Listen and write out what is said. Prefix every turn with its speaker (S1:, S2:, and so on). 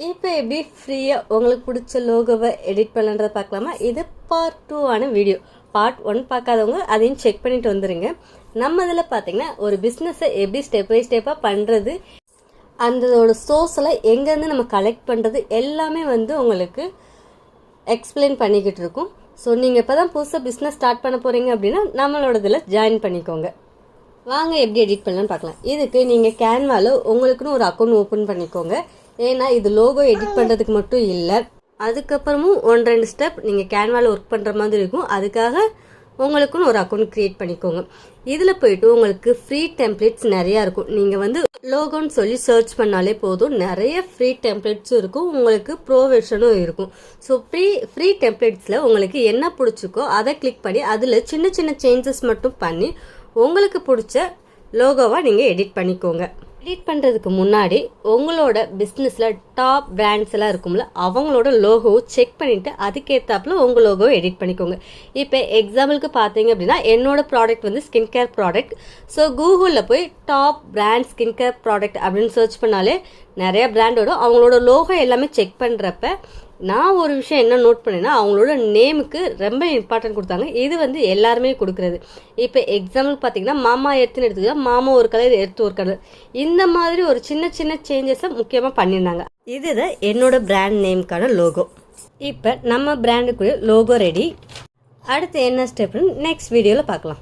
S1: இப்போ எப்படி ஃப்ரீயாக உங்களுக்கு பிடிச்ச லோகோவை எடிட் பண்ணுறதை பார்க்கலாமா? இது பார்ட் 2 வீடியோ. பார்ட் 1 பார்க்காதவங்க அதையும் செக் பண்ணிட்டு வந்துடுங்க. நம்ம இதில் பார்த்தீங்கன்னா ஒரு பிஸ்னஸை எப்படி ஸ்டெப் பை ஸ்டெப்பாக பண்ணுறது, அதோட சோர்ஸில் எங்கேருந்து நம்ம கலெக்ட் பண்ணுறது எல்லாமே உங்களுக்கு எக்ஸ்பிளைன் பண்ணிக்கிட்டு இருக்கோம். ஸோ நீங்கள் இப்போ தான் புதுசாக பிஸ்னஸ் ஸ்டார்ட் பண்ண போகிறீங்க அப்படின்னா நம்மளோட இதில் ஜாயின் பண்ணிக்கோங்க. வாங்க எப்படி எடிட் பண்ணலான்னு பார்க்கலாம். இதுக்கு நீங்கள் கேன்வாவில் உங்களுக்குன்னு ஒரு அக்கௌண்ட் ஓப்பன் பண்ணிக்கோங்க. ஏன்னா இது லோகோ எடிட் பண்ணுறதுக்கு மட்டும் இல்லை, அதுக்கப்புறமும் 1-2 ஸ்டெப் நீங்கள் கேன்வாவில் ஒர்க் பண்ணுற மாதிரி இருக்கும். அதுக்காக உங்களுக்குன்னு ஒரு அக்கௌண்ட் க்ரியேட் பண்ணிக்கோங்க. இதில் போயிட்டு உங்களுக்கு ஃப்ரீ டெம்ப்ளேட்ஸ் நிறையா இருக்கும். நீங்கள் லோகோன்னு சொல்லி சர்ச் பண்ணாலே போதும், நிறைய ஃப்ரீ டெம்ப்ளேட்ஸும் இருக்கும், உங்களுக்கு ப்ரோவேஷனும் இருக்கும். ஸோ ஃப்ரீ டெம்ப்ளேட்ஸில் உங்களுக்கு என்ன பிடிச்சிக்கோ அதை கிளிக் பண்ணி அதில் சின்ன சின்ன சேஞ்சஸ் மட்டும் பண்ணி உங்களுக்கு பிடிச்ச லோகோவை நீங்கள் எடிட் பண்ணிக்கோங்க. எடிட் பண்ணுறதுக்கு முன்னாடி உங்களோட பிஸ்னஸில் டாப் பிராண்ட்ஸ் எல்லாம் இருக்கும்ல, அவங்களோட லோகோவை செக் பண்ணிவிட்டு அதுக்கேற்றாப்புல உங்கள் லோகோவை எடிட் பண்ணிக்கோங்க. இப்போ எக்ஸாம்பிளுக்கு பார்த்தீங்க அப்படின்னா என்னோட product skin care product. So கூகுளில் போய் top brand skin care product அப்படின்னு சர்ச் பண்ணாலே நிறைய பிராண்டோட அவங்களோட லோகோ எல்லாமே செக் பண்ணுறப்ப நான் ஒரு விஷயம் என்ன நோட் பண்ணேன்னா, அவங்களோட நேமுக்கு ரொம்ப இம்பார்ட்டன்ட் கொடுத்தாங்க. இது எல்லாருமே கொடுக்குறது. இப்போ எக்ஸாம்பிள் பார்த்தீங்கன்னா மாமா எடுத்துன்னு எடுத்துக்கிட்டா மாமா ஒரு கலர் எடுத்து ஒரு கலர், இந்த மாதிரி ஒரு சின்ன சின்ன சேஞ்சஸை முக்கியமாக பண்ணியிருந்தாங்க. இதுதான் என்னோட பிராண்ட் நேமுக்கான லோகோ. இப்போ நம்ம பிராண்டுக்குரிய லோகோ ரெடி. அடுத்து என்ன ஸ்டெப்னு நெக்ஸ்ட் வீடியோவில் பார்க்கலாம்.